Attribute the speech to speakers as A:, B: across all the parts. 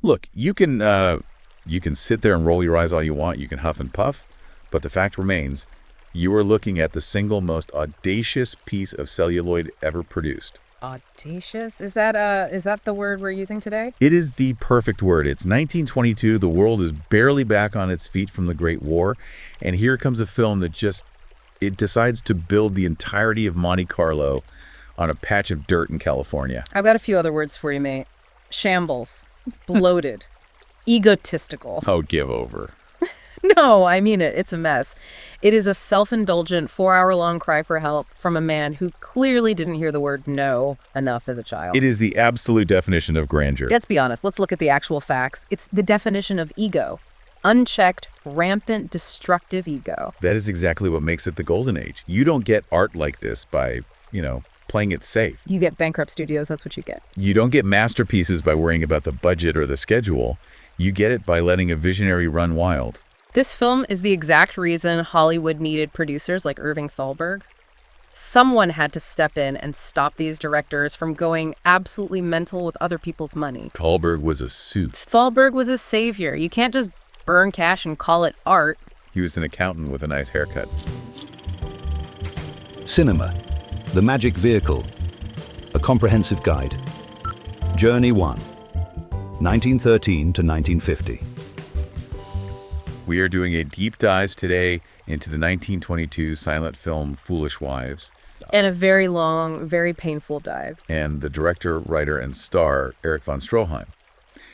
A: Look, you can sit there and roll your eyes all you want. You can huff and puff. But the fact remains, you are looking at the single most audacious piece of celluloid ever produced.
B: Audacious? Is that the word we're using today?
A: It is the perfect word. It's 1922. The world is barely back on its feet from the Great War. And here comes a film that it decides to build the entirety of Monte Carlo on a patch of dirt in California.
B: I've got a few other words for you, mate. Shambles. Bloated. Egotistical.
A: Oh, give over.
B: No, I mean it. It's a mess. It is a self-indulgent 4-hour-long cry for help from a man who clearly didn't hear the word no enough as a child.
A: It is the absolute definition of grandeur.
B: Let's be honest. Let's look at the actual facts. It's the definition of ego. Unchecked, rampant, destructive ego.
A: That is exactly what makes it the golden age. You don't get art like this by, playing it safe.
B: You get bankrupt studios, that's what you get.
A: You don't get masterpieces by worrying about the budget or the schedule. You get it by letting a visionary run wild.
B: This film is the exact reason Hollywood needed producers like Irving Thalberg. Someone had to step in and stop these directors from going absolutely mental with other people's money.
A: Thalberg was a suit.
B: Thalberg was a savior. You can't just burn cash and call it art.
A: He was an accountant with a nice haircut.
C: Cnema, the magic vehicle, a comprehensive guide. Journey 1, 1913 to 1950.
A: We are doing a deep dive today into the 1922 silent film Foolish Wives.
B: And a very long, very painful dive.
A: And the director, writer, and star, Erich von Stroheim,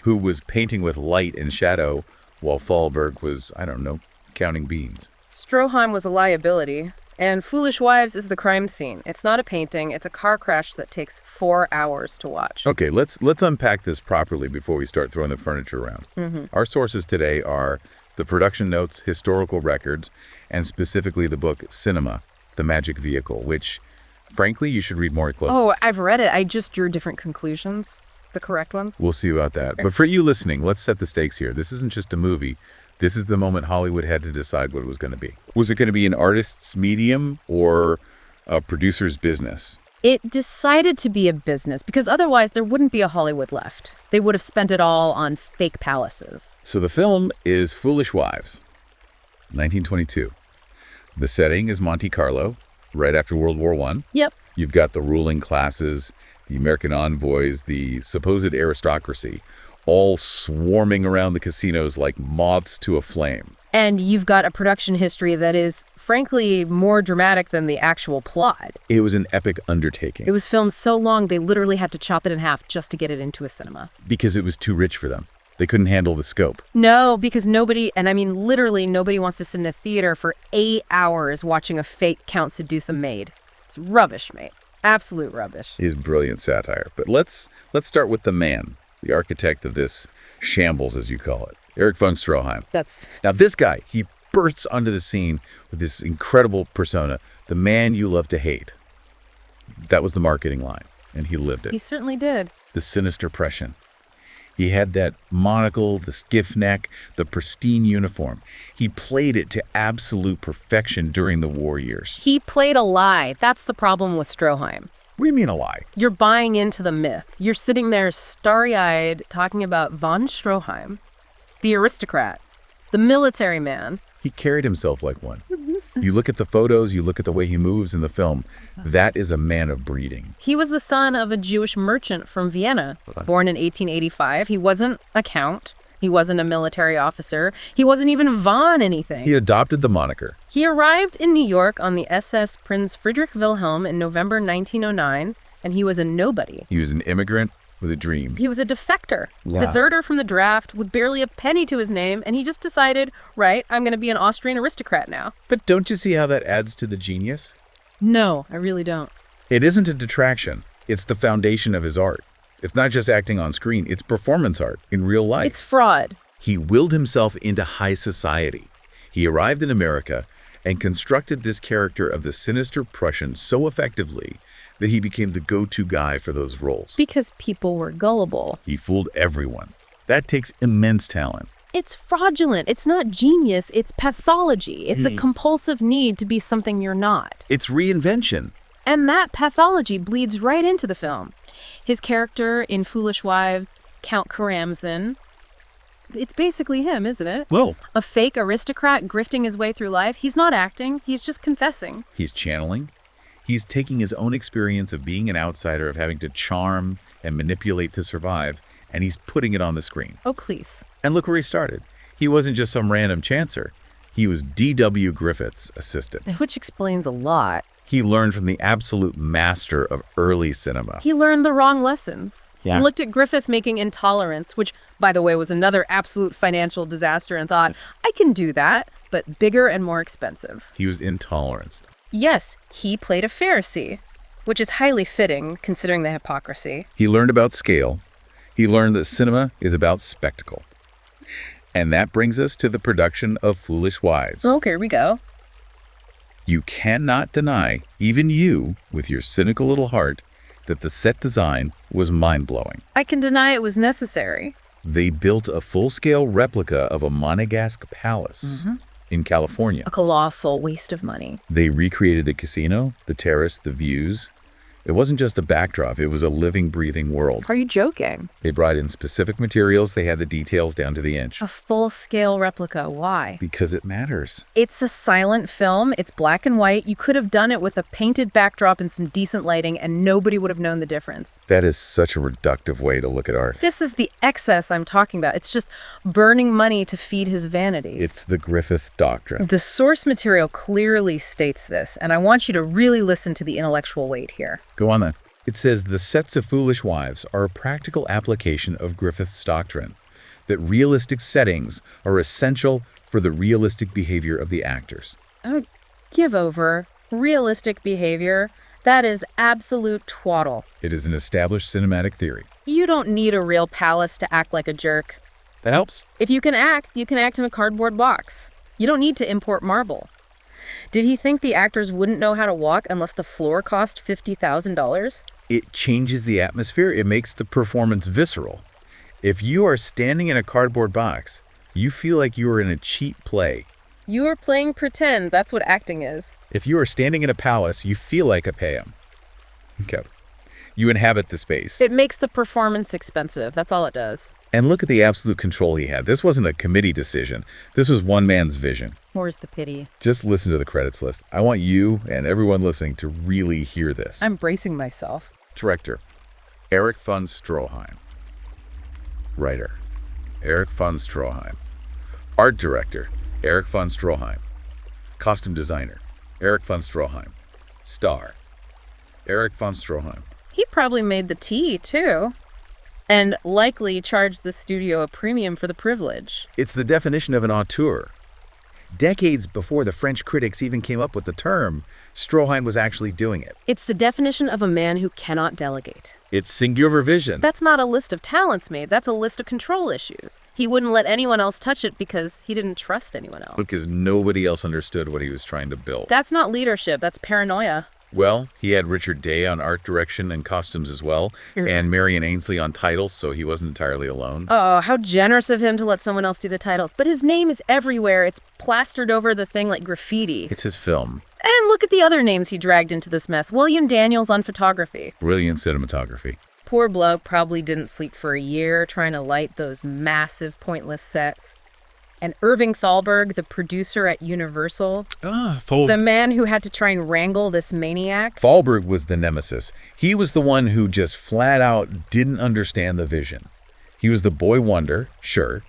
A: who was painting with light and shadow while Thalberg was, counting beans.
B: Stroheim was a liability, and Foolish Wives is the crime scene. It's not a painting, it's a car crash that takes 4 hours to watch.
A: Okay, let's unpack this properly before we start throwing the furniture around. Our sources today are the production notes, historical records, and specifically the book Cnema, the Magic Vehicle, which, frankly, you should read more closely.
B: Oh, I've read it. I just drew different conclusions, the correct ones.
A: We'll see about that. But for you listening, let's set the stakes here. This isn't just a movie. This is the moment Hollywood had to decide what it was going to be. Was it going to be an artist's medium or a producer's business?
B: It decided to be a business because otherwise there wouldn't be a Hollywood left. They would have spent it all on fake palaces.
A: So the film is Foolish Wives, 1922. The setting is Monte Carlo, right after World War I.
B: Yep.
A: You've got the ruling classes, the American envoys, the supposed aristocracy, all swarming around the casinos like moths to a flame.
B: And you've got a production history that is, frankly, more dramatic than the actual plot.
A: It was an epic undertaking.
B: It was filmed so long, they literally had to chop it in half just to get it into a cinema.
A: Because it was too rich for them. They couldn't handle the scope.
B: No, because nobody, and I mean literally nobody wants to sit in a theater for 8 hours watching a fake Count seduce a maid. It's rubbish, mate. Absolute rubbish.
A: It is brilliant satire. But let's start with the man, the architect of this shambles, as you call it. Erich von Stroheim. Now this guy, he bursts onto the scene with this incredible persona, the man you love to hate. That was the marketing line, and he lived it.
B: He certainly did.
A: The sinister Prussian. He had that monocle, the skiff neck, the pristine uniform. He played it to absolute perfection during the war years.
B: He played a lie. That's the problem with Stroheim.
A: What do you mean a lie?
B: You're buying into the myth. You're sitting there starry-eyed talking about von Stroheim, the aristocrat, the military man.
A: He carried himself like one. You look at the photos, you look at the way he moves in the film. That is a man of breeding.
B: He was the son of a Jewish merchant from Vienna, born in 1885. He wasn't a count. He wasn't a military officer. He wasn't even von anything.
A: He adopted the moniker.
B: He arrived in New York on the SS Prinz Friedrich Wilhelm in November 1909, and he was a nobody.
A: He was an immigrant with a dream.
B: He was a defector, deserter from the draft with barely a penny to his name, and he just decided, right, I'm going to be an Austrian aristocrat now.
A: But don't you see how that adds to the genius?
B: No, I really don't.
A: It isn't a detraction. It's the foundation of his art. It's not just acting on screen. It's performance art in real life.
B: It's fraud.
A: He willed himself into high society. He arrived in America and constructed this character of the sinister Prussian so effectively that he became the go-to guy for those roles.
B: Because people were gullible.
A: He fooled everyone. That takes immense talent.
B: It's fraudulent. It's not genius. It's pathology. It's a compulsive need to be something you're not.
A: It's reinvention.
B: And that pathology bleeds right into the film. His character in Foolish Wives, Count Karamzin, It's basically him, isn't it?
A: Well,
B: A fake aristocrat grifting his way through life. He's not acting. He's just confessing.
A: he's channeling. He's taking his own experience of being an outsider, of having to charm and manipulate to survive, and he's putting it on the screen.
B: Oh, please.
A: And look where he started. He wasn't just some random chancer. He was D.W. Griffith's assistant.
B: Which explains a lot.
A: He learned from the absolute master of early cinema.
B: He learned the wrong lessons.
A: Yeah.
B: He looked at Griffith making Intolerance, which, by the way, was another absolute financial disaster, and thought, I can do that, but bigger and more expensive.
A: He was intolerant.
B: Yes, he played a Pharisee, which is highly fitting considering the hypocrisy.
A: He learned about scale. He learned that cinema is about spectacle. And that brings us to the production of Foolish Wives.
B: Okay, here we go.
A: You cannot deny, even you, with your cynical little heart, that the set design was mind-blowing.
B: I can deny it was necessary.
A: They built a full-scale replica of a Monegasque palace in California.
B: A colossal waste of money.
A: They recreated the casino, the terrace, the views. It wasn't just a backdrop, it was a living, breathing world.
B: Are you joking?
A: They brought in specific materials, they had the details down to the inch.
B: A full-scale replica. Why?
A: Because it matters.
B: It's a silent film. It's black and white. You could have done it with a painted backdrop and some decent lighting, and nobody would have known the difference.
A: That is such a reductive way to look at art.
B: This is the excess I'm talking about. It's just burning money to feed his vanity.
A: It's the Griffith Doctrine.
B: The source material clearly states this, and I want you to really listen to the intellectual weight here.
A: Go on then. It says the sets of Foolish Wives are a practical application of Griffith's doctrine, that realistic settings are essential for the realistic behavior of the actors.
B: Oh, give over. Realistic behavior. That is absolute twaddle.
A: It is an established cinematic theory.
B: You don't need a real palace to act like a jerk.
A: That helps.
B: If you can act in a cardboard box. You don't need to import marble. Did he think the actors wouldn't know how to walk unless the floor cost $50,000?
A: It changes the atmosphere. It makes the performance visceral. If you are standing in a cardboard box, you feel like you are in a cheap play.
B: You are playing pretend. That's what acting is.
A: If you are standing in a palace, you feel like a Pam. Okay. You inhabit the space.
B: It makes the performance expensive. That's all it does.
A: And look at the absolute control he had. This wasn't a committee decision. This was one man's vision.
B: More's the pity.
A: Just listen to the credits list. I want you and everyone listening to really hear this.
B: I'm bracing myself.
A: Director, Erich von Stroheim. Writer, Erich von Stroheim. Art director, Erich von Stroheim. Costume designer, Erich von Stroheim. Star, Erich von Stroheim.
B: He probably made the tea, too. And likely charged the studio a premium for the privilege.
A: It's the definition of an auteur. Decades before the French critics even came up with the term, Stroheim was actually doing it.
B: It's the definition of a man who cannot delegate.
A: It's singular vision.
B: That's not a list of talents made. That's a list of control issues. He wouldn't let anyone else touch it because he didn't trust anyone else.
A: Because nobody else understood what he was trying to build.
B: That's not leadership. That's paranoia.
A: Well, he had Richard Day on art direction and costumes as well, and Marion Ainsley on titles, so he wasn't entirely alone.
B: Oh, how generous of him to let someone else do the titles. But his name is everywhere. It's plastered over the thing like graffiti.
A: It's his film.
B: And look at the other names he dragged into this mess. William Daniels on photography.
A: Brilliant cinematography.
B: Poor bloke probably didn't sleep for a year trying to light those massive, pointless sets. And Irving Thalberg, the producer at Universal, the man who had to try and wrangle this maniac.
A: Thalberg was the nemesis. He was the one who just flat out didn't understand the vision. He was the boy wonder, sure,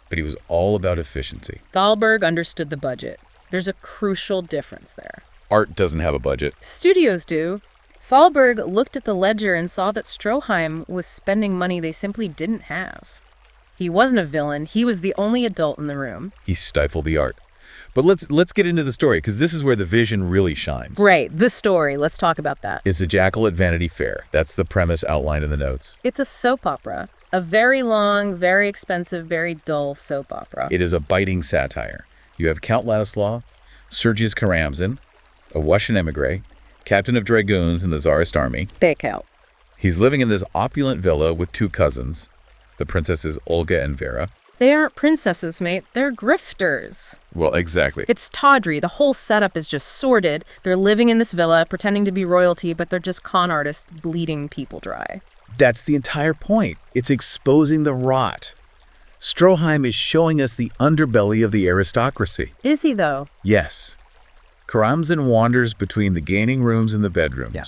A: but he was all about efficiency.
B: Thalberg understood the budget. There's a crucial difference there.
A: Art doesn't have a budget.
B: Studios do. Thalberg looked at the ledger and saw that Stroheim was spending money they simply didn't have. He wasn't a villain. He was the only adult in the room.
A: He stifled the art. But let's get into the story, because this is where the vision really shines.
B: Right, the story. Let's talk about that.
A: It's a jackal at Vanity Fair. That's the premise outlined in the notes.
B: It's a soap opera. A very long, very expensive, very dull soap opera.
A: It is a biting satire. You have Count Ladislaw, Sergius Karamzin, a Russian emigre, captain of dragoons in the Tsarist army.
B: They count.
A: He's living in this opulent villa with two cousins, the princesses Olga and Vera.
B: They aren't princesses, mate. They're grifters.
A: Well, exactly.
B: It's tawdry. The whole setup is just sordid. They're living in this villa, pretending to be royalty, but they're just con artists bleeding people dry.
A: That's the entire point. It's exposing the rot. Stroheim is showing us the underbelly of the aristocracy.
B: Is he, though?
A: Yes. Karamzin wanders between the gaining rooms and the bedrooms.
B: Yeah.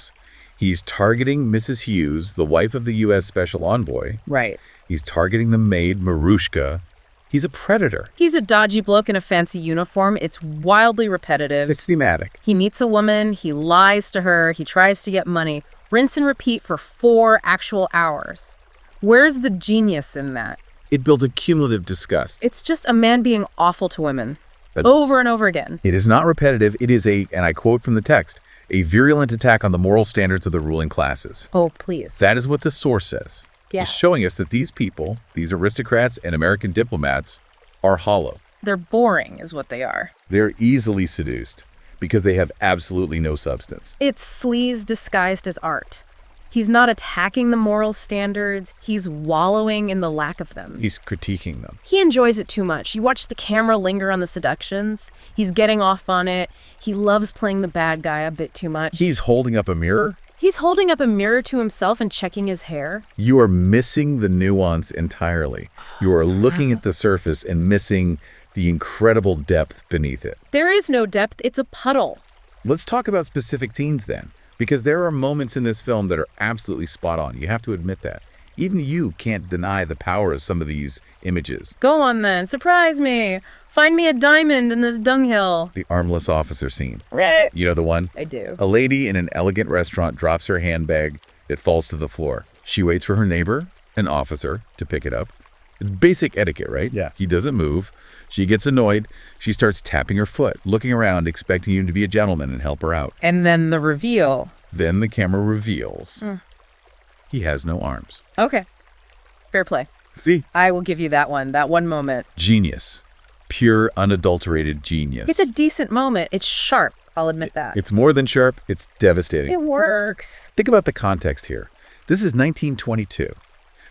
A: He's targeting Mrs. Hughes, the wife of the U.S. Special Envoy.
B: Right.
A: He's targeting the maid, Marushka. He's a predator.
B: He's a dodgy bloke in a fancy uniform. It's wildly repetitive.
A: It's thematic.
B: He meets a woman, he lies to her, he tries to get money. Rinse and repeat for 4 actual hours. Where's the genius in that?
A: It builds a cumulative disgust.
B: It's just a man being awful to women. Over and over again.
A: It is not repetitive. It is and I quote from the text, a virulent attack on the moral standards of the ruling classes.
B: Oh, please.
A: That is what the source says.
B: Yeah.
A: It's showing us that these people, these aristocrats and American diplomats, are hollow.
B: They're boring, is what they are.
A: They're easily seduced because they have absolutely no substance.
B: It's sleaze disguised as art. He's not attacking the moral standards. He's wallowing in the lack of them.
A: He's critiquing them.
B: He enjoys it too much. You watch the camera linger on the seductions. He's getting off on it. He loves playing the bad guy a bit too much.
A: He's holding up a mirror.
B: He's holding up a mirror to himself and checking his hair.
A: You are missing the nuance entirely. You are looking at the surface and missing the incredible depth beneath it.
B: There is no depth. It's a puddle.
A: Let's talk about specific scenes then, because there are moments in this film that are absolutely spot on. You have to admit that. Even you can't deny the power of some of these images.
B: Go on then. Surprise me. Find me a diamond in this dunghill.
A: The armless officer scene.
B: Right.
A: You know the one?
B: I do.
A: A lady in an elegant restaurant drops her handbag. It falls to the floor. She waits for her neighbor, an officer, to pick it up. It's basic etiquette, right?
C: Yeah.
A: He doesn't move. She gets annoyed. She starts tapping her foot, looking around, expecting him to be a gentleman and help her out.
B: And then the reveal.
A: Then the camera reveals he has no arms.
B: Okay. Fair play.
A: See?
B: I will give you that one moment.
A: Genius. Pure, unadulterated genius.
B: It's a decent moment. It's sharp. I'll admit that.
A: It's more than sharp. It's devastating.
B: It works.
A: Think about the context here. This is 1922.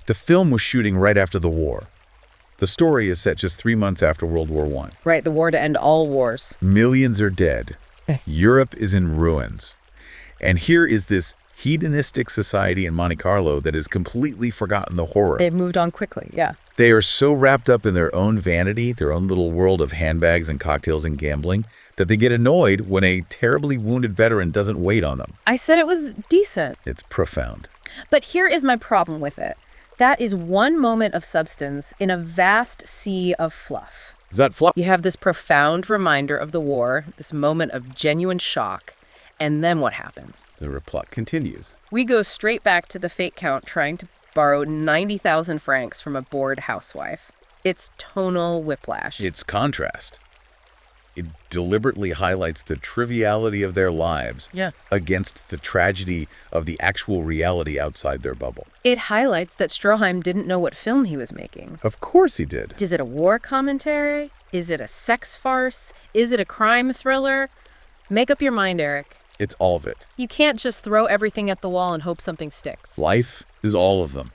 A: The film was shooting right after the war. The story is set just 3 months after World War I.
B: Right, the war to end all wars.
A: Millions are dead. Europe is in ruins. And here is this hedonistic society in Monte Carlo that has completely forgotten the horror.
B: They've moved on quickly, yeah.
A: They are so wrapped up in their own vanity, their own little world of handbags and cocktails and gambling, that they get annoyed when a terribly wounded veteran doesn't wait on them.
B: I said it was decent.
A: It's profound.
B: But here is my problem with it. That is one moment of substance in a vast sea of fluff.
A: Is that fluff?
B: You have this profound reminder of the war, this moment of genuine shock, and then what happens?
A: The plot continues.
B: We go straight back to the fake count trying to borrow 90,000 francs from a bored housewife. It's tonal whiplash.
A: It's contrast. It deliberately highlights the triviality of their lives against the tragedy of the actual reality outside their bubble.
B: It highlights that Stroheim didn't know what film he was making.
A: Of course he did.
B: Is it a war commentary? Is it a sex farce? Is it a crime thriller? Make up your mind, Eric.
A: It's all of it.
B: You can't just throw everything at the wall and hope something sticks.
A: Life is all of them.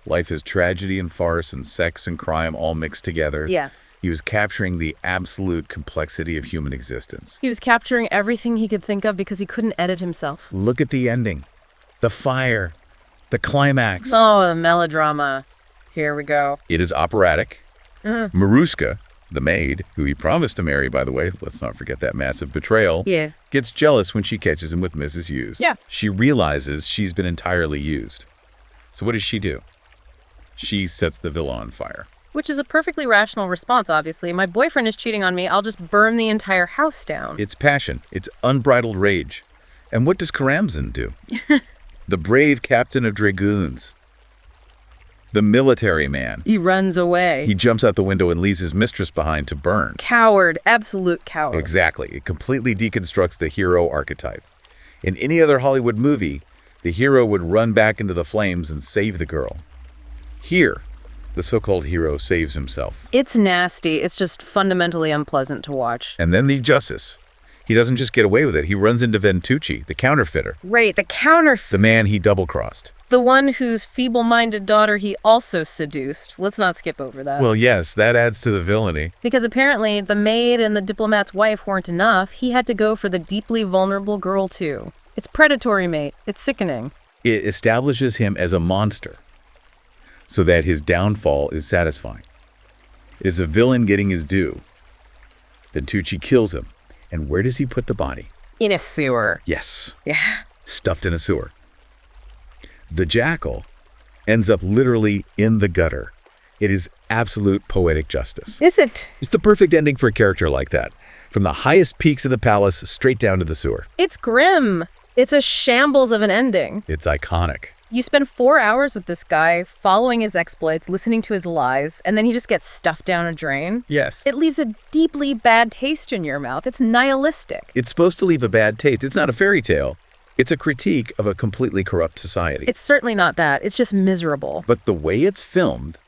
A: Life is tragedy and farce and sex and crime all mixed together.
B: Yeah.
A: He was capturing the absolute complexity of human existence.
B: He was capturing everything he could think of because he couldn't edit himself.
A: Look at the ending. The fire. The climax.
B: Oh, the melodrama. Here we go.
A: It is operatic. Marushka, the maid, who he promised to marry, by the way, let's not forget that massive betrayal, gets jealous when she catches him with Mrs. Hughes.
B: Yes.
A: She realizes she's been entirely used. So what does she do? She sets the villa on fire.
B: Which is a perfectly rational response, obviously. My boyfriend is cheating on me. I'll just burn the entire house down.
A: It's passion. It's unbridled rage. And what does Karamzin do? The brave captain of dragoons. The military man.
B: He runs away.
A: He jumps out the window and leaves his mistress behind to burn.
B: Coward. Absolute coward.
A: Exactly. It completely deconstructs the hero archetype. In any other Hollywood movie, the hero would run back into the flames and save the girl. Here, the so-called hero saves himself.
B: It's nasty. It's just fundamentally unpleasant to watch.
A: And then the justice. He doesn't just get away with it. He runs into Ventucci, the counterfeiter.
B: Right, the counterfeiter.
A: The man he double-crossed.
B: The one whose feeble-minded daughter he also seduced. Let's not skip over that.
A: Well, yes, that adds to the villainy.
B: Because apparently the maid and the diplomat's wife weren't enough. He had to go for the deeply vulnerable girl, too. It's predatory, mate. It's sickening.
A: It establishes him as a monster, so that his downfall is satisfying. It is a villain getting his due. Ventucci kills him. And where does he put the body?
B: In a sewer.
A: Yes.
B: Yeah.
A: Stuffed in a sewer. The jackal ends up literally in the gutter. It is absolute poetic justice.
B: Is it?
A: It's the perfect ending for a character like that. From the highest peaks of the palace straight down to the sewer.
B: It's grim. It's a shambles of an ending.
A: It's iconic.
B: You spend 4 hours with this guy, following his exploits, listening to his lies, and then he just gets stuffed down a drain.
A: Yes.
B: It leaves a deeply bad taste in your mouth. It's nihilistic.
A: It's supposed to leave a bad taste. It's not a fairy tale. It's a critique of a completely corrupt society.
B: It's certainly not that. It's just miserable.
A: But the way it's filmed,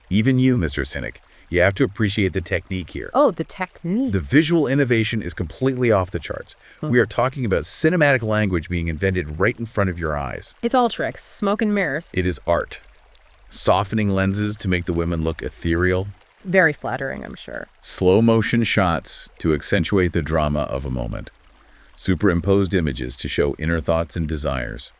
A: even you, Mr. Cynic, you have to appreciate the technique here.
B: Oh, the technique.
A: The visual innovation is completely off the charts. We are talking about cinematic language being invented right in front of your eyes.
B: It's all tricks, smoke and mirrors.
A: It is art. Softening lenses to make the women look ethereal.
B: Very flattering, I'm sure.
A: Slow motion shots to accentuate the drama of a moment. Superimposed images to show inner thoughts and desires.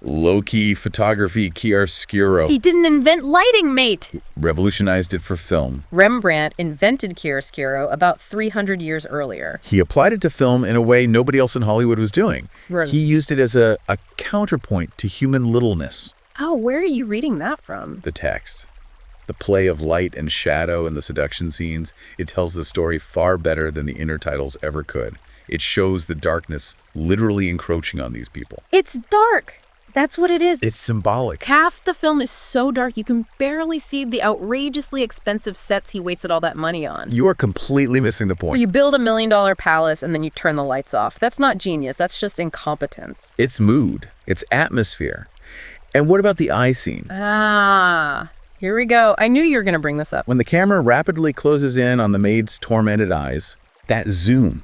A: Low-key photography chiaroscuro.
B: He didn't invent lighting, mate!
A: Revolutionized it for film.
B: Rembrandt invented chiaroscuro about 300 years earlier.
A: He applied it to film in a way nobody else in Hollywood was doing.
B: Right.
A: He used it as a counterpoint to human littleness.
B: Oh, where are you reading that from?
A: The text. The play of light and shadow in the seduction scenes. It tells the story far better than the inner titles ever could. It shows the darkness literally encroaching on these people.
B: It's dark! That's what it is.
A: It's symbolic.
B: Half the film is so dark you can barely see the outrageously expensive sets he wasted all that money on.
A: You are completely missing the point.
B: Where you build $1 million palace and then you turn the lights off. That's not genius. That's just incompetence.
A: It's mood. It's atmosphere. And what about the eye scene?
B: Ah, here we go. I knew you were going to bring this up.
A: When the camera rapidly closes in on the maid's tormented eyes, that zoom,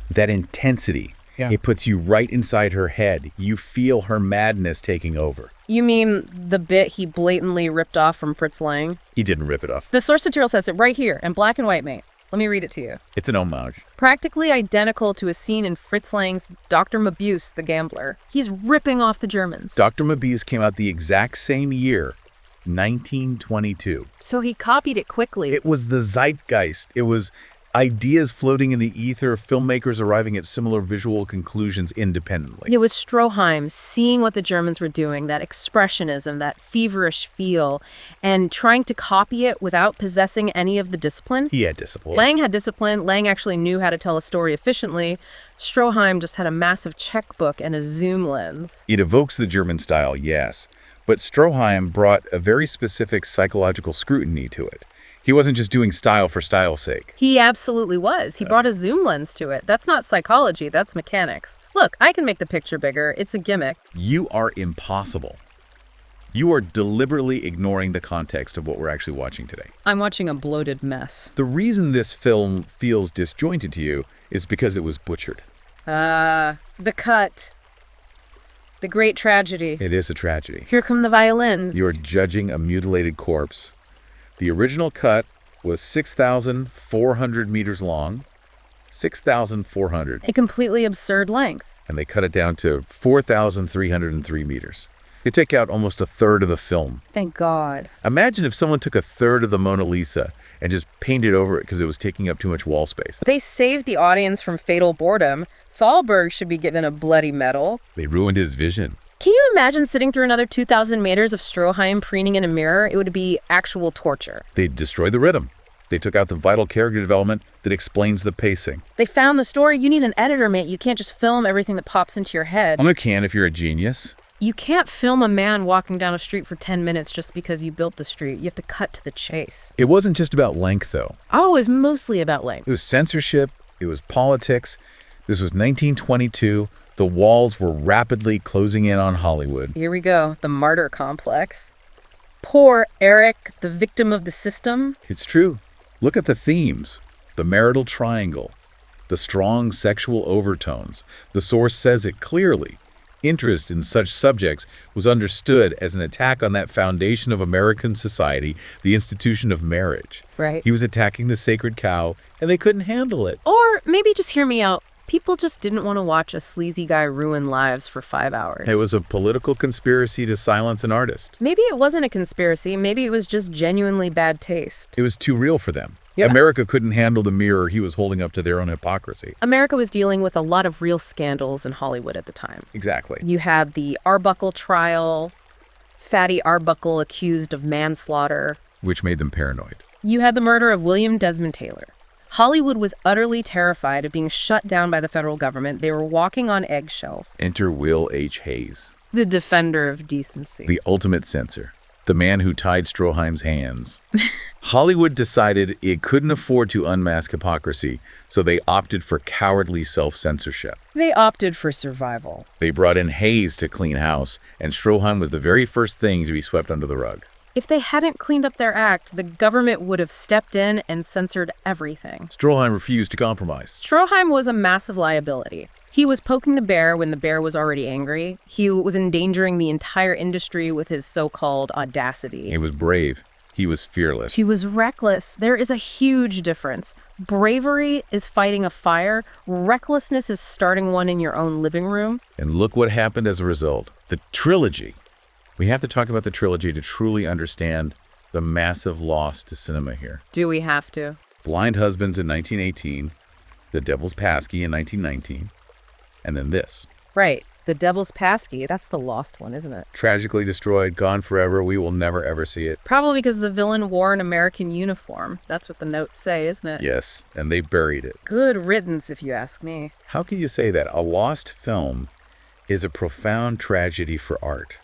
A: that intensity, it puts you right inside her head. You feel her madness taking over.
B: You mean the bit he blatantly ripped off from Fritz Lang?
A: He didn't rip it off.
B: The source material says it right here in black and white, mate. Let me read it to you.
A: It's an homage.
B: Practically identical to a scene in Fritz Lang's Dr. Mabuse, the Gambler. He's ripping off the Germans.
A: Dr. Mabuse came out the exact same year, 1922.
B: So he copied it quickly.
A: It was the zeitgeist. It was ideas floating in the ether, filmmakers arriving at similar visual conclusions independently.
B: It was Stroheim seeing what the Germans were doing, that expressionism, that feverish feel, and trying to copy it without possessing any of the discipline.
A: He had discipline.
B: Lang had discipline. Lang actually knew how to tell a story efficiently. Stroheim just had a massive checkbook and a zoom lens.
A: It evokes the German style, yes, but Stroheim brought a very specific psychological scrutiny to it. He wasn't just doing style for style's sake.
B: He absolutely was. He brought a zoom lens to it. That's not psychology, that's mechanics. Look, I can make the picture bigger. It's a gimmick.
A: You are impossible. You are deliberately ignoring the context of what we're actually watching today.
B: I'm watching a bloated mess.
A: The reason this film feels disjointed to you is because it was butchered.
B: The cut. The great tragedy.
A: It is a tragedy.
B: Here come the violins.
A: You are judging a mutilated corpse. The original cut was 6,400 meters long. 6,400.
B: A completely absurd length.
A: And they cut it down to 4,303 meters. They take out almost a third of the film.
B: Thank God.
A: Imagine if someone took a third of the Mona Lisa and just painted over it because it was taking up too much wall space.
B: They saved the audience from fatal boredom. Thalberg should be given a bloody medal.
A: They ruined his vision.
B: Can you imagine sitting through another 2,000 meters of Stroheim preening in a mirror? It would be actual torture.
A: They destroyed the rhythm. They took out the vital character development that explains the pacing.
B: They found the story. You need an editor, mate. You can't just film everything that pops into your head.
A: You can if you're a genius.
B: You can't film a man walking down a street for 10 minutes just because you built the street. You have to cut to the chase.
A: It wasn't just about length, though.
B: Oh, it was mostly about length.
A: It was censorship. It was politics. This was 1922. The walls were rapidly closing in on Hollywood.
B: Here we go. The martyr complex. Poor Eric, the victim of the system.
A: It's true. Look at the themes. The marital triangle. The strong sexual overtones. The source says it clearly. Interest in such subjects was understood as an attack on that foundation of American society, the institution of marriage.
B: Right.
A: He was attacking the sacred cow, and they couldn't handle it.
B: Or maybe just hear me out. People just didn't want to watch a sleazy guy ruin lives for 5 hours.
A: It was a political conspiracy to silence an artist.
B: Maybe it wasn't a conspiracy. Maybe it was just genuinely bad taste.
A: It was too real for them.
B: Yeah.
A: America couldn't handle the mirror he was holding up to their own hypocrisy.
B: America was dealing with a lot of real scandals in Hollywood at the time.
A: Exactly.
B: You had the Arbuckle trial, Fatty Arbuckle accused of manslaughter.
A: Which made them paranoid.
B: You had the murder of William Desmond Taylor. Hollywood was utterly terrified of being shut down by the federal government. They were walking on eggshells.
A: Enter Will H. Hayes.
B: The defender of decency.
A: The ultimate censor. The man who tied Stroheim's hands. Hollywood decided it couldn't afford to unmask hypocrisy, so they opted for cowardly self-censorship.
B: They opted for survival.
A: They brought in Hayes to clean house, and Stroheim was the very first thing to be swept under the rug.
B: If they hadn't cleaned up their act, the government would have stepped in and censored everything.
A: Stroheim refused to compromise.
B: Stroheim was a massive liability. He was poking the bear when the bear was already angry. He was endangering the entire industry with his so-called audacity.
A: He was brave. He was fearless.
B: He was reckless. There is a huge difference. Bravery is fighting a fire. Recklessness is starting one in your own living room.
A: And look what happened as a result. The trilogy. We have to talk about the trilogy to truly understand the massive loss to cinema here.
B: Do we have to?
A: Blind Husbands in 1918, The Devil's Passkey in 1919, and then this.
B: Right. The Devil's Passkey. That's the lost one, isn't it?
A: Tragically destroyed, gone forever. We will never, ever see it.
B: Probably because the villain wore an American uniform. That's what the notes say, isn't it?
A: Yes, and they buried it.
B: Good riddance, if you ask me.
A: How can you say that? A lost film is a profound tragedy for art.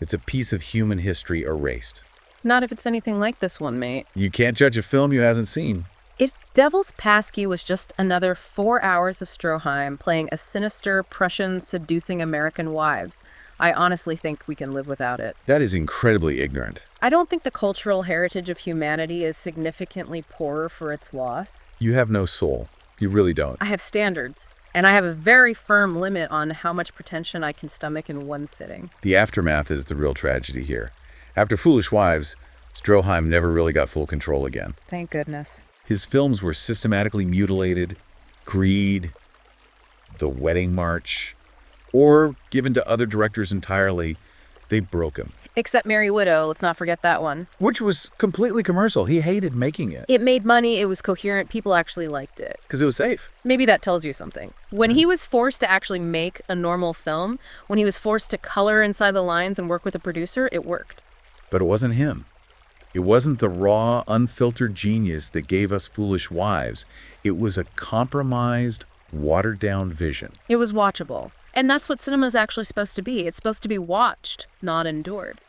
A: It's a piece of human history erased.
B: Not if it's anything like this one, mate.
A: You can't judge a film you hasn't seen.
B: If Devil's Passkey was just another 4 hours of Stroheim playing a sinister Prussian seducing American wives, I honestly think we can live without it.
A: That is incredibly ignorant.
B: I don't think the cultural heritage of humanity is significantly poorer for its loss.
A: You have no soul. You really don't.
B: I have standards. And I have a very firm limit on how much pretension I can stomach in one sitting.
A: The aftermath is the real tragedy here. After Foolish Wives, Stroheim never really got full control again.
B: Thank goodness.
A: His films were systematically mutilated, Greed, The Wedding March, or given to other directors entirely. They broke him.
B: Except Merry Widow, let's not forget that one.
A: Which was completely commercial. He hated making it.
B: It made money, it was coherent, people actually liked it.
A: Because it was safe.
B: Maybe that tells you something. When he was forced to actually make a normal film, when he was forced to color inside the lines and work with a producer, it worked.
A: But it wasn't him. It wasn't the raw, unfiltered genius that gave us Foolish Wives. It was a compromised, watered-down vision.
B: It was watchable. And that's what cinema is actually supposed to be. It's supposed to be watched, not endured.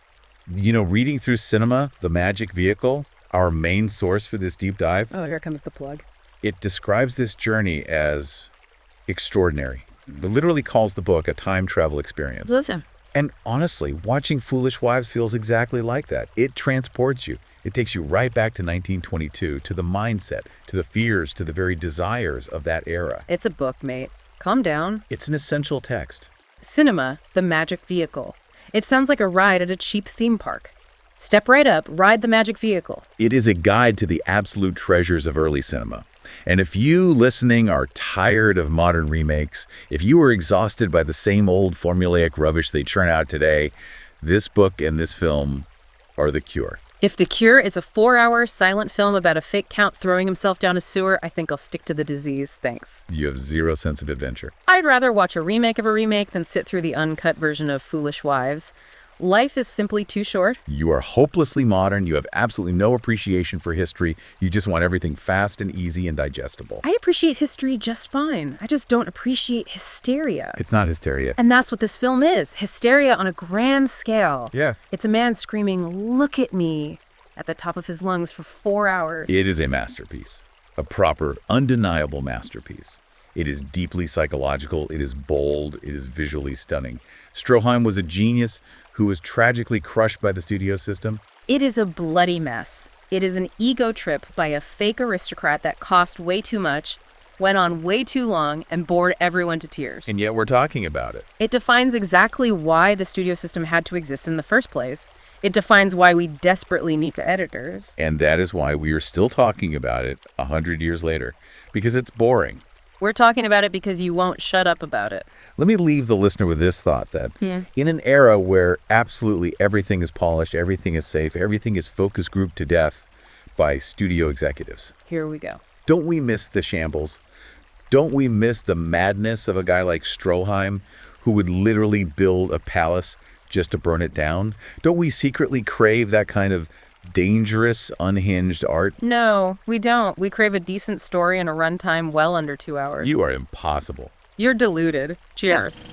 A: You know, reading through Cnema, the magic vehicle, our main source for this deep dive,
B: Oh, here comes the plug.
A: it describes this journey as extraordinary. It literally calls the book a time travel experience.
B: Listen.
A: And honestly, watching Foolish Wives feels exactly like that. It transports you. It takes you right back to 1922, to the mindset, to the fears, to the very desires of that era.
B: It's a book, mate. Calm down.
A: It's an essential text.
B: Cnema, the magic vehicle. It sounds like a ride at a cheap theme park. Step right up, ride the magic vehicle.
A: It is a guide to the absolute treasures of early cinema. And if you listening are tired of modern remakes, if you are exhausted by the same old formulaic rubbish they churn out today, this book and this film are the cure.
B: If The Cure is a 4-hour silent film about a fake count throwing himself down a sewer, I think I'll stick to the disease, thanks.
A: You have zero sense of adventure.
B: I'd rather watch a remake of a remake than sit through the uncut version of Foolish Wives. Life is simply too short.
A: You are hopelessly modern. You have absolutely no appreciation for history. You just want everything fast and easy and digestible.
B: I appreciate history just fine. I just don't appreciate hysteria.
A: It's not hysteria.
B: And that's what this film is. Hysteria on a grand scale.
A: Yeah.
B: It's a man screaming, "Look at me," at the top of his lungs for 4 hours.
A: It is a masterpiece. A proper, undeniable masterpiece. It is deeply psychological. It is bold. It is visually stunning. Stroheim was a genius who was tragically crushed by the studio system.
B: It is a bloody mess. It is an ego trip by a fake aristocrat that cost way too much, went on way too long, and bored everyone to tears.
A: And yet we're talking about it.
B: It defines exactly why the studio system had to exist in the first place. It defines why we desperately need the editors.
A: And that is why we are still talking about it 100 years later. Because it's boring.
B: We're talking about it because you won't shut up about it.
A: Let me leave the listener with this thought that in an era where absolutely everything is polished, everything is safe, everything is focus grouped to death by studio executives.
B: Here we go.
A: Don't we miss the shambles? Don't we miss the madness of a guy like Stroheim who would literally build a palace just to burn it down? Don't we secretly crave that kind of dangerous, unhinged art?
B: No, we don't. We crave a decent story and a runtime well under 2 hours.
A: You are impossible.
B: You're deluded. Cheers.